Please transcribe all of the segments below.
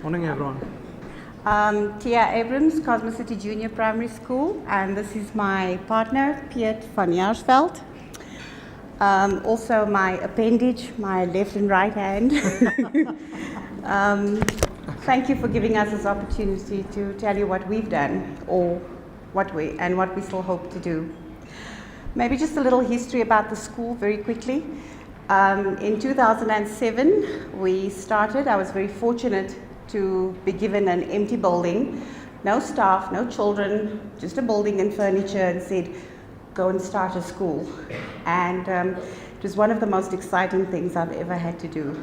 Morning, everyone. Tia Abrams, Cosmo City Junior Primary School, and this is my partner, Piet van Jaarsveld. Also my appendage, my left and right hand. Thank you for giving us this opportunity to tell you what we've done, or what we still hope to do. Maybe just a little history about the school very quickly. In 2007, we started. I was very fortunate to be given an empty building, no staff, no children, just a building and furniture, and said, go and start a school. And it was one of the most exciting things I've ever had to do.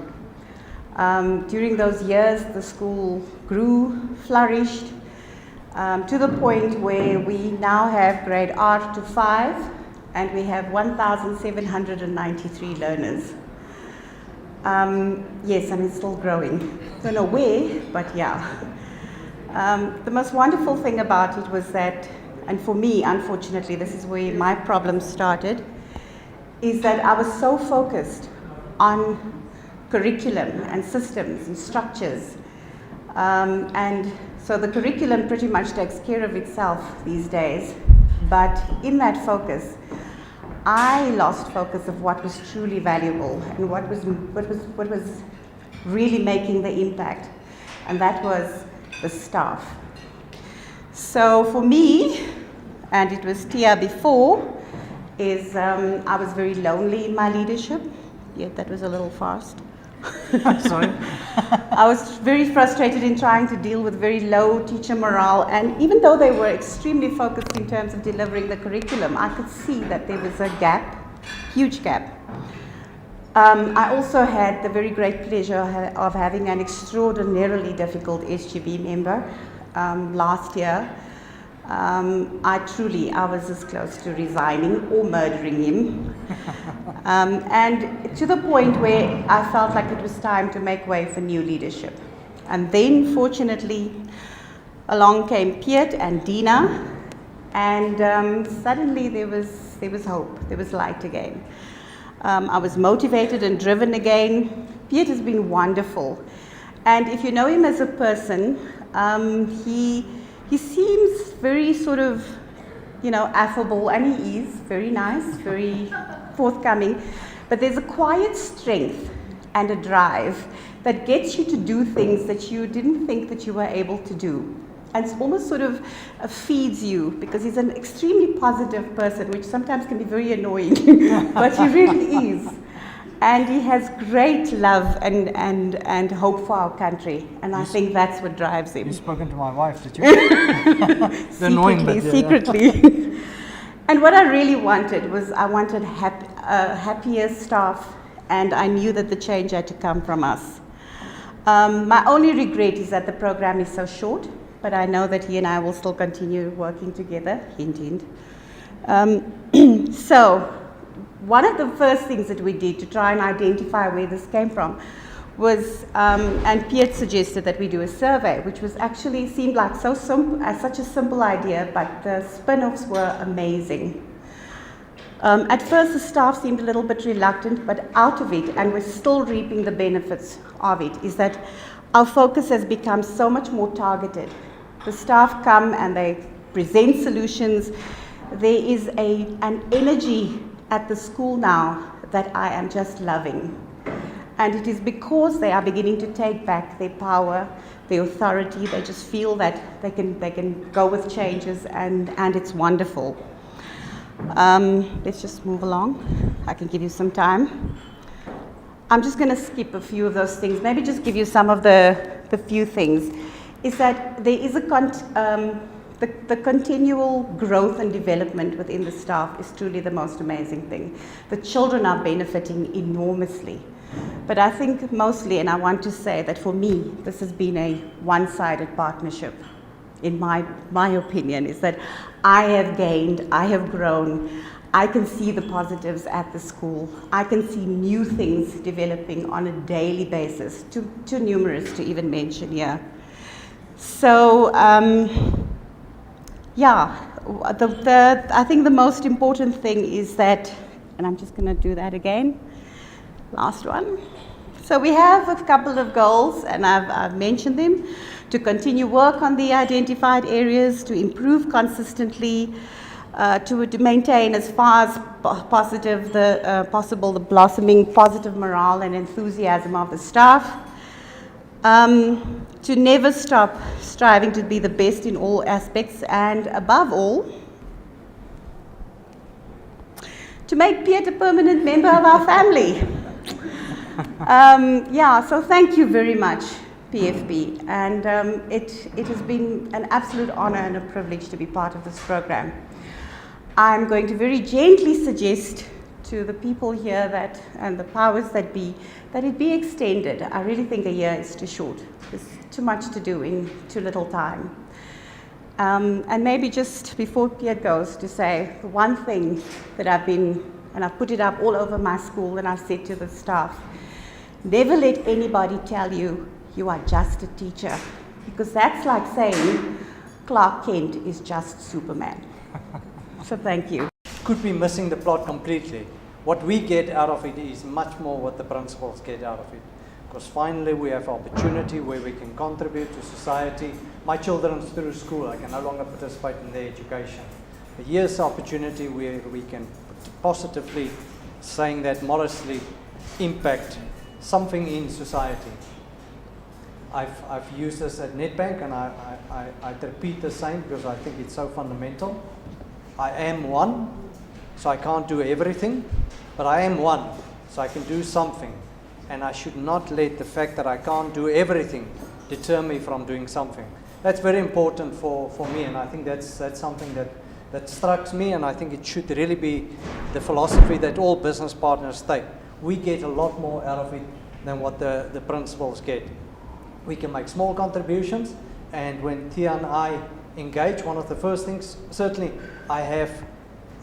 During those years, the school grew, flourished, to the point where we now have grade R to 5, and we have 1,793 learners. Yes, and it's still growing. Don't know where, but yeah. The most wonderful thing about it was that, and for me, unfortunately, this is where my problem started, is that I was so focused on curriculum and systems and structures. And so the curriculum pretty much takes care of itself these days. But in that focus, I lost focus of what was truly valuable and what was really making the impact, and that was the staff. So for me, and it was Tia before, is I was very lonely in my leadership. Yeah, that was a little fast. Sorry. I was very frustrated in trying to deal with very low teacher morale, and even though they were extremely focused in terms of delivering the curriculum, I could see that there was a gap, huge gap. I also had the very great pleasure of having an extraordinarily difficult SGB member last year. I was as close to resigning or murdering him. And to the point where I felt like it was time to make way for new leadership. And then, fortunately, along came Piet and Dina, and suddenly there was hope, there was light again. I was motivated and driven again. Piet has been wonderful. And if you know him as a person, he seems very sort of, affable, and he is very nice, very forthcoming. But there's a quiet strength and a drive that gets you to do things that you didn't think that you were able to do. And it's almost sort of feeds you, because he's an extremely positive person, which sometimes can be very annoying, but he really is. And he has great love and hope for our country, and I think that's what drives him. You've spoken to my wife, did you? Secretly. And what I really wanted was, I wanted happier staff, and I knew that the change had to come from us. My only regret is that the program is so short, but I know that he and I will still continue working together, hint, hint. So, one of the first things that we did to try and identify where this came from was, and Piet suggested that we do a survey, which was actually seemed like such a simple idea, but the spin-offs were amazing. At first, the staff seemed a little bit reluctant, but out of it, and we're still reaping the benefits of it, is that our focus has become so much more targeted. The staff come and they present solutions. There is an energy at the school now that I am just loving. And it is because they are beginning to take back their power, their authority. They just feel that they can go with changes, and it's wonderful. Let's just move along. I can give you some time. I'm just going to skip a few of those things, maybe just give you some of the few things. Is that there is the continual growth and development within the staff is truly the most amazing thing. The children are benefiting enormously. But I think mostly, and I want to say that for me, this has been a one-sided partnership. In my opinion, is that I have gained, I have grown, I can see the positives at the school. I can see new things developing on a daily basis, too numerous to even mention here. So, yeah, I think the most important thing is that, and I'm just going to do that again, last one. So we have a couple of goals, and I've mentioned them: to continue work on the identified areas, to improve consistently, to maintain as far as possible the blossoming positive morale and enthusiasm of the staff, to never stop striving to be the best in all aspects, and above all, to make Piet a permanent member of our family. So thank you very much, PFP, and it has been an absolute honor and a privilege to be part of this program. I'm going to very gently suggest to the people here and the powers that be, that it be extended. I really think a year is too short. There's too much to do in too little time. And maybe just before Piet goes, to say the one thing that I've put it up all over my school, and I've said to the staff: never let anybody tell you you are just a teacher, because that's like saying Clark Kent is just Superman. So thank you. Could be missing the plot completely. What we get out of it is much more what the principals get out of it. Because finally we have opportunity where we can contribute to society. My children through school, I can no longer participate in their education. But here's the opportunity where we can positively, saying that modestly, impact something in society. I've used this at Nedbank, and I repeat the same because I think it's so fundamental. I am one, so I can't do everything, but I am one, so I can do something. And I should not let the fact that I can't do everything deter me from doing something. That's very important for me, and I think that's something that strikes me, and I think it should really be the philosophy that all business partners take. We get a lot more out of it than what the principals get. We can make small contributions, and when Tia and I engage, one of the first things, certainly I have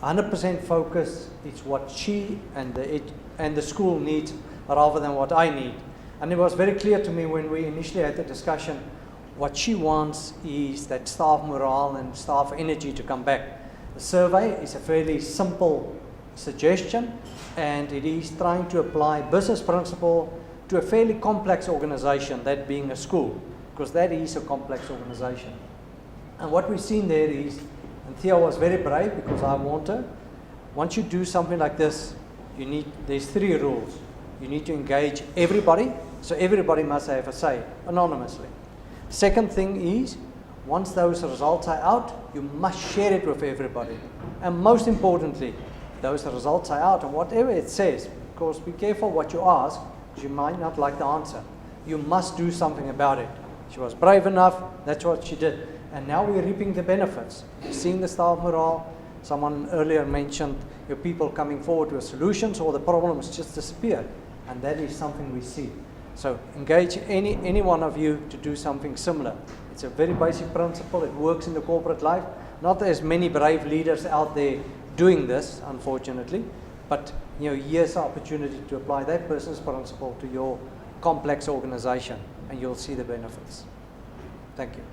100% focus. It's what she and the school needs rather than what I need. And it was very clear to me when we initially had the discussion, what she wants is that staff morale and staff energy to come back. The survey is a fairly simple suggestion, and it is trying to apply business principle to a fairly complex organization, that being a school, because that is a complex organization. And what we've seen there is, and Thea was very brave because I want her, once you do something like this, there's 3 rules. You need to engage everybody, so everybody must have a say, anonymously. Second thing is, once those results are out, you must share it with everybody. And most importantly, those results are out, and whatever it says, because be careful what you ask, because you might not like the answer. You must do something about it. She was brave enough, that's what she did. And now we're reaping the benefits. We're seeing the staff morale. Someone earlier mentioned your people coming forward with solutions, or the problems just disappear. And that is something we see. So engage any one of you to do something similar. It's a very basic principle. It works in the corporate life. Not as many brave leaders out there doing this, unfortunately, but here's the opportunity to apply that business principle to your complex organization, and you'll see the benefits. Thank you.